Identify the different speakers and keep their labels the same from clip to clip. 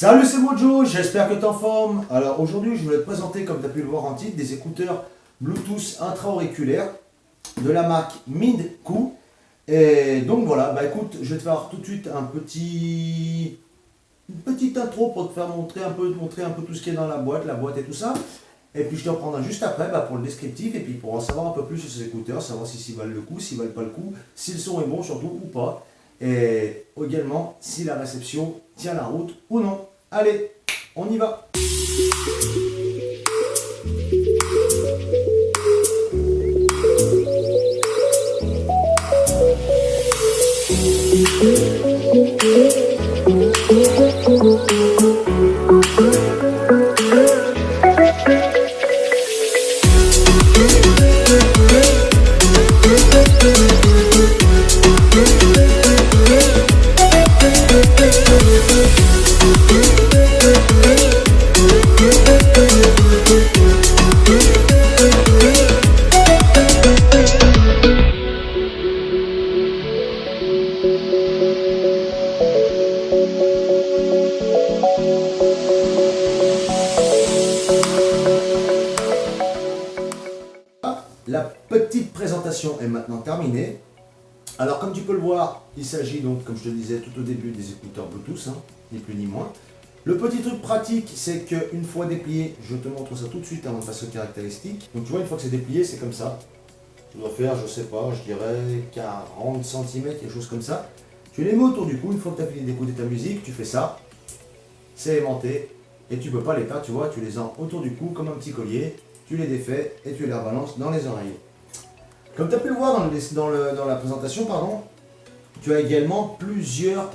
Speaker 1: Salut, c'est Mojo, j'espère que t'es en forme. Alors aujourd'hui, je voulais te présenter, comme tu as pu le voir en titre, des écouteurs Bluetooth intra-auriculaires de la marque Mindco. Et donc voilà, bah écoute, je vais te faire tout de suite une petite intro pour te faire montrer un peu tout ce qui est dans la boîte et tout ça. Et puis je te reprendrai juste après pour le descriptif et puis pour en savoir un peu plus sur ces écouteurs, savoir s'ils valent le coup, s'ils valent pas le coup, si le son est bon surtout ou pas. Et également si la réception tient la route ou non. Allez, on y va. La petite présentation est maintenant terminée. Alors comme tu peux le voir, il s'agit donc, comme je te le disais tout au début, des écouteurs Bluetooth, ni plus ni moins. Le petit truc pratique, c'est qu'une fois déplié, je te montre ça tout de suite avant de passer aux caractéristiques. Donc tu vois, une fois que c'est déplié, c'est comme ça. Tu dois faire, je sais pas, je dirais 40 cm, quelque chose comme ça. Tu les mets autour du cou, une fois que tu as fini d'écouter ta musique, tu fais ça. C'est aimanté, et tu peux pas les perdre, tu vois, tu les as autour du cou comme un petit collier. Tu les défais et tu les rebalances dans les oreilles. Comme tu as pu le voir dans la présentation, tu as également plusieurs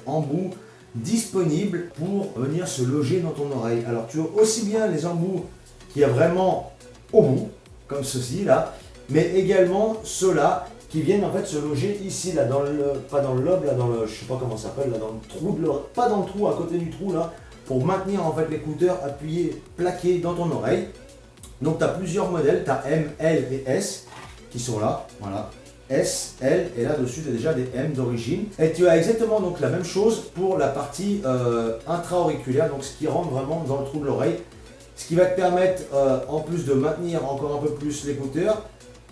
Speaker 1: embouts disponibles pour venir se loger dans ton oreille. Alors tu as aussi bien les embouts qui est vraiment au bout, comme ceci là, mais également ceux-là qui viennent se loger ici là, pas dans le lobe, là, je sais pas comment ça s'appelle, là, dans le trou pas dans le trou, à côté du trou là, pour maintenir l'écouteur appuyé, plaqué dans ton oreille. Donc tu as plusieurs modèles, tu as M, L et S qui sont là, voilà, S, L, et là-dessus tu as déjà des M d'origine. Et tu as exactement donc la même chose pour la partie intra-auriculaire, donc ce qui rentre vraiment dans le trou de l'oreille, ce qui va te permettre, en plus de maintenir encore un peu plus l'écouteur,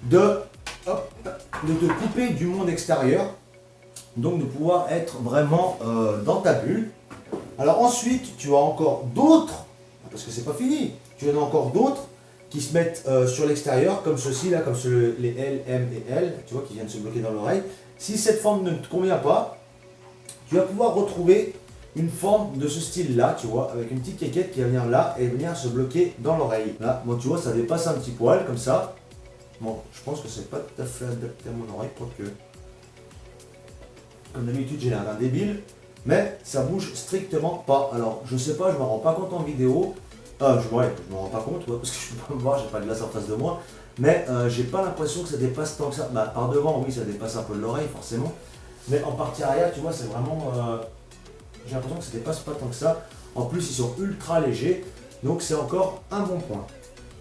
Speaker 1: de te couper du monde extérieur, donc de pouvoir être vraiment dans ta bulle. Alors ensuite, tu as encore d'autres, parce que c'est pas fini, tu en as encore d'autres qui se mettent sur l'extérieur, comme ceux-ci là, comme les L, M et L, tu vois, qui viennent se bloquer dans l'oreille. Si cette forme ne te convient pas, tu vas pouvoir retrouver une forme de ce style-là, tu vois, avec une petite quéquette qui va venir là et venir se bloquer dans l'oreille. Là, bon, tu vois, ça dépasse un petit poil, comme ça. Bon, je pense que c'est pas tout à fait adapté à mon oreille, quoique. Comme d'habitude, j'ai l'air d'un débile, mais ça bouge strictement pas. Alors, je sais pas, je me rends pas compte en vidéo. Je me rends pas compte, parce que je peux pas me voir, j'ai pas de glace en face de moi, mais j'ai pas l'impression que ça dépasse tant que ça. Bah, par devant, oui, ça dépasse un peu de l'oreille, forcément, mais en partie arrière, tu vois, c'est vraiment. J'ai l'impression que ça dépasse pas tant que ça. En plus, ils sont ultra légers, donc c'est encore un bon point.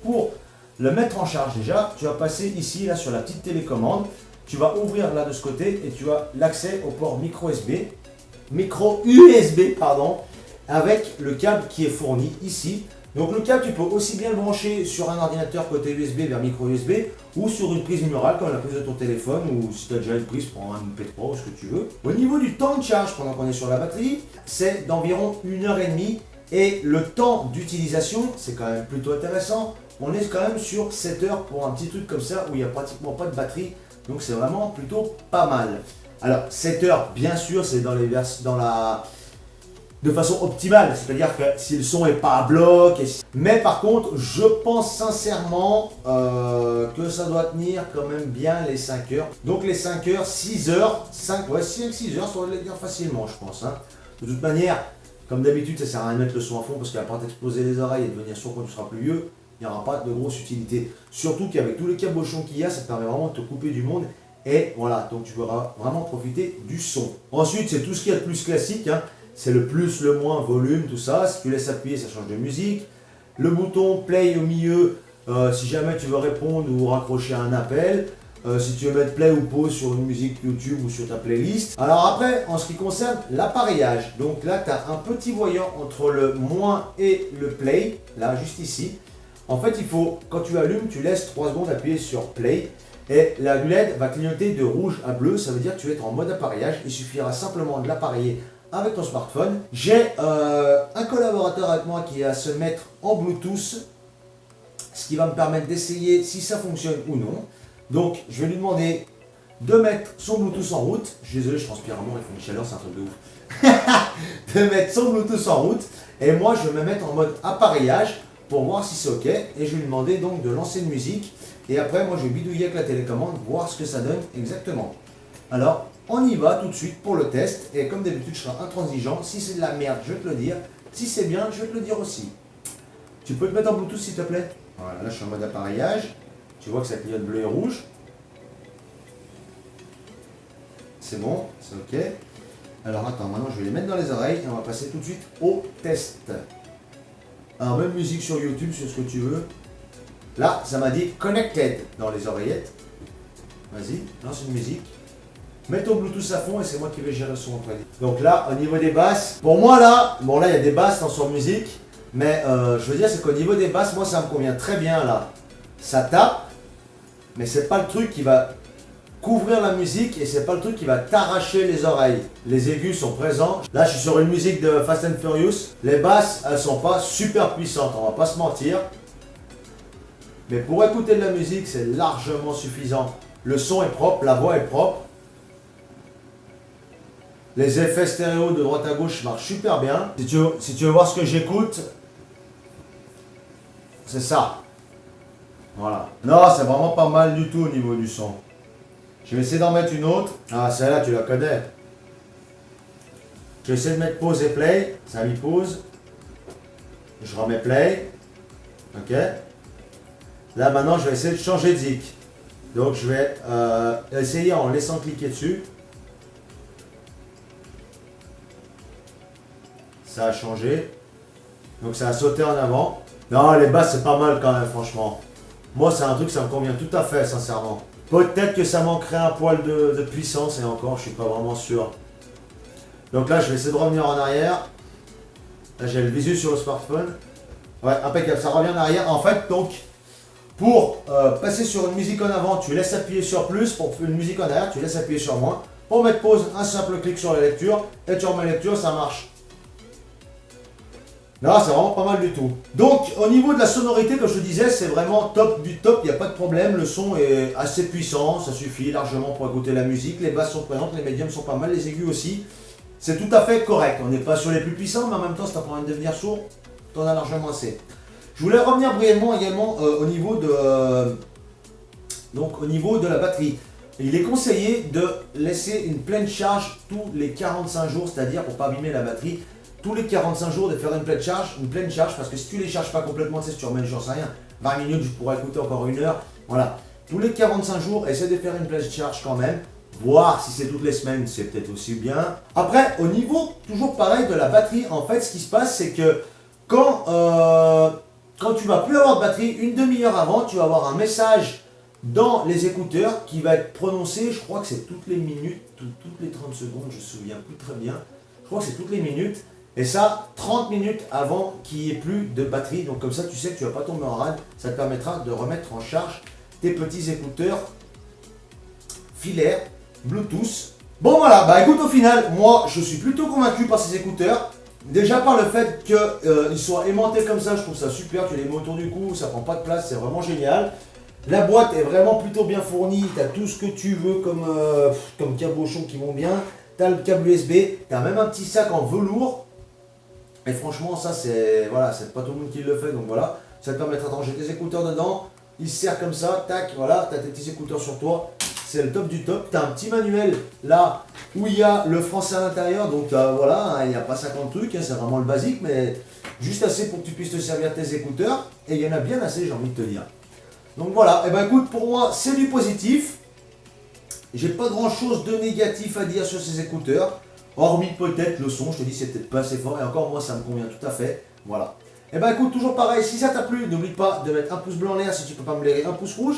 Speaker 1: Pour le mettre en charge, déjà, tu vas passer ici, là, sur la petite télécommande, tu vas ouvrir là de ce côté et tu as l'accès au port micro USB, pardon, avec le câble qui est fourni ici. Donc le câble, tu peux aussi bien le brancher sur un ordinateur côté USB vers micro USB ou sur une prise murale comme la prise de ton téléphone ou si tu as déjà une prise pour un MP3 ou ce que tu veux. Au niveau du temps de charge pendant qu'on est sur la batterie, c'est d'environ 1h30 et le temps d'utilisation, c'est quand même plutôt intéressant. On est quand même sur 7 heures pour un petit truc comme ça où il n'y a pratiquement pas de batterie, donc c'est vraiment plutôt pas mal. Alors 7 heures, bien sûr, c'est de façon optimale, c'est-à-dire que si le son est pas à bloc, mais par contre, je pense sincèrement que ça doit tenir quand même bien les 5 heures. Donc les 5 heures, 6 heures, 6 heures, ça doit les tenir facilement, je pense. De toute manière, comme d'habitude, ça sert à rien de mettre le son à fond parce qu'il va pas t'exploser les oreilles et devenir sourd quand tu seras plus vieux. Il n'y aura pas de grosse utilité. Surtout qu'avec tous les cabochons qu'il y a, ça te permet vraiment de te couper du monde. Et voilà, donc tu pourras vraiment profiter du son. Ensuite, c'est tout ce qu'il y a de plus classique. C'est le plus, le moins, volume, tout ça. Si tu laisses appuyer, ça change de musique. Le bouton play au milieu, si jamais tu veux répondre ou raccrocher à un appel. si tu veux mettre play ou pause sur une musique YouTube ou sur ta playlist. Alors après, en ce qui concerne l'appareillage, donc là tu as un petit voyant entre le moins et le play, là juste ici. En fait, il faut, quand tu allumes, tu laisses 3 secondes appuyer sur play et la LED va clignoter de rouge à bleu, ça veut dire que tu vas être en mode appareillage. Il suffira simplement de l'appareiller avec ton smartphone. J'ai un collaborateur avec moi qui va se mettre en Bluetooth, ce qui va me permettre d'essayer si ça fonctionne ou non. Donc, je vais lui demander de mettre son Bluetooth en route. Je suis désolé, je transpire à mort, il faut une chaleur, c'est un truc de ouf. De mettre son Bluetooth en route. Et moi, je vais me mettre en mode appareillage pour voir si c'est OK. Et je vais lui demander donc de lancer une musique. Et après, moi, je vais bidouiller avec la télécommande, voir ce que ça donne exactement. Alors, on y va tout de suite pour le test. Et comme d'habitude, je serai intransigeant. Si c'est de la merde, je vais te le dire. Si c'est bien, je vais te le dire aussi. Tu peux te mettre en Bluetooth, s'il te plaît? Voilà, là, je suis en mode appareillage. Tu vois que ça clignote bleu et rouge. C'est bon, c'est OK. Alors attends, maintenant je vais les mettre dans les oreilles et on va passer tout de suite au test. Alors même musique sur YouTube, sur ce que tu veux. Là, ça m'a dit Connected dans les oreillettes. Vas-y, lance une musique. Mets ton Bluetooth à fond et c'est moi qui vais gérer le son après. Donc là, au niveau des basses, pour moi là, bon là il y a des basses dans son musique. Mais je veux dire, c'est qu'au niveau des basses, moi ça me convient très bien là. Ça tape. Mais c'est pas le truc qui va couvrir la musique et c'est pas le truc qui va t'arracher les oreilles. Les aigus sont présents. Là, je suis sur une musique de Fast and Furious. Les basses, elles sont pas super puissantes, on va pas se mentir. Mais pour écouter de la musique, c'est largement suffisant. Le son est propre, la voix est propre. Les effets stéréo de droite à gauche marchent super bien. Si tu veux voir ce que j'écoute, c'est ça. Voilà. Non, c'est vraiment pas mal du tout au niveau du son. Je vais essayer d'en mettre une autre. Ah, celle-là, tu la connais. Je vais essayer de mettre pause et play. Ça a mis pause. Je remets play. Ok. Là, maintenant, je vais essayer de changer de zik. Donc, je vais essayer en laissant cliquer dessus. Ça a changé. Donc, ça a sauté en avant. Non, les basses, c'est pas mal quand même, franchement. Moi, c'est un truc, ça me convient tout à fait, sincèrement. Peut-être que ça manquerait un poil de puissance, et encore, je suis pas vraiment sûr. Donc là, je vais essayer de revenir en arrière. Là, j'ai le visu sur le smartphone. Ouais, impeccable, ça revient en arrière. En fait, donc, pour passer sur une musique en avant, tu laisses appuyer sur plus. Pour une musique en arrière, tu laisses appuyer sur moins. Pour mettre pause, un simple clic sur la lecture. Et tu remets lecture, ça marche. Non, c'est vraiment pas mal du tout. Donc, au niveau de la sonorité, comme je te disais, c'est vraiment top du top, il n'y a pas de problème. Le son est assez puissant, ça suffit largement pour écouter la musique. Les basses sont présentes, les médiums sont pas mal, les aigus aussi. C'est tout à fait correct. On n'est pas sur les plus puissants, mais en même temps, si tu as pas envie de devenir sourd, tu en as largement assez. Je voulais revenir brièvement également au niveau de la batterie. Il est conseillé de laisser une pleine charge tous les 45 jours, c'est-à-dire pour ne pas abîmer la batterie. Tous les 45 jours de faire une pleine charge, parce que si tu ne les charges pas complètement, tu sais, si tu remets, j'en sais rien, 20 minutes, je pourrais écouter encore 1 heure, voilà. Tous les 45 jours, essaie de faire une pleine charge quand même, voir si c'est toutes les semaines, c'est peut-être aussi bien. Après, au niveau, toujours pareil, de la batterie, en fait, ce qui se passe, c'est que quand tu vas plus avoir de batterie, une demi-heure avant, tu vas avoir un message dans les écouteurs qui va être prononcé, je crois que c'est toutes les minutes, toutes les 30 secondes, je me souviens plus très bien, je crois que c'est toutes les minutes. Et ça, 30 minutes avant qu'il n'y ait plus de batterie. Donc comme ça, tu sais que tu ne vas pas tomber en rade. Ça te permettra de remettre en charge tes petits écouteurs filaires, Bluetooth. Bon voilà, bah écoute, au final, moi, je suis plutôt convaincu par ces écouteurs. Déjà par le fait qu'ils soient aimantés comme ça, je trouve ça super. Tu les mets autour du cou, ça prend pas de place, c'est vraiment génial. La boîte est vraiment plutôt bien fournie. Tu as tout ce que tu veux comme cabochons qui vont bien. Tu as le câble USB, tu as même un petit sac en velours. Et franchement, ça, c'est voilà, c'est pas tout le monde qui le fait, donc voilà. Ça te permettra de ranger tes écouteurs dedans. Il se sert comme ça, tac, voilà, tu as tes petits écouteurs sur toi. C'est le top du top. Tu as un petit manuel là où il y a le français à l'intérieur. Donc voilà, hein, il n'y a pas 50 trucs, hein, c'est vraiment le basique, mais juste assez pour que tu puisses te servir tes écouteurs. Et il y en a bien assez, j'ai envie de te dire. Donc voilà, et ben écoute, pour moi, c'est du positif. J'ai pas grand chose de négatif à dire sur ces écouteurs. Hormis peut-être le son, je te dis c'est peut-être pas assez fort et encore moi ça me convient tout à fait, voilà. Et ben écoute, toujours pareil, si ça t'a plu, n'oublie pas de mettre un pouce bleu en l'air si tu peux pas me blairer, un pouce rouge.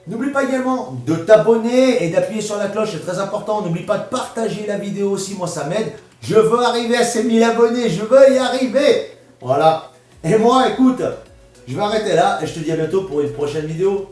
Speaker 1: N'oublie pas également de t'abonner et d'appuyer sur la cloche, c'est très important. N'oublie pas de partager la vidéo aussi, moi ça m'aide. Je veux arriver à ces 1000 abonnés, je veux y arriver. Voilà. Et moi, écoute, je vais arrêter là et je te dis à bientôt pour une prochaine vidéo.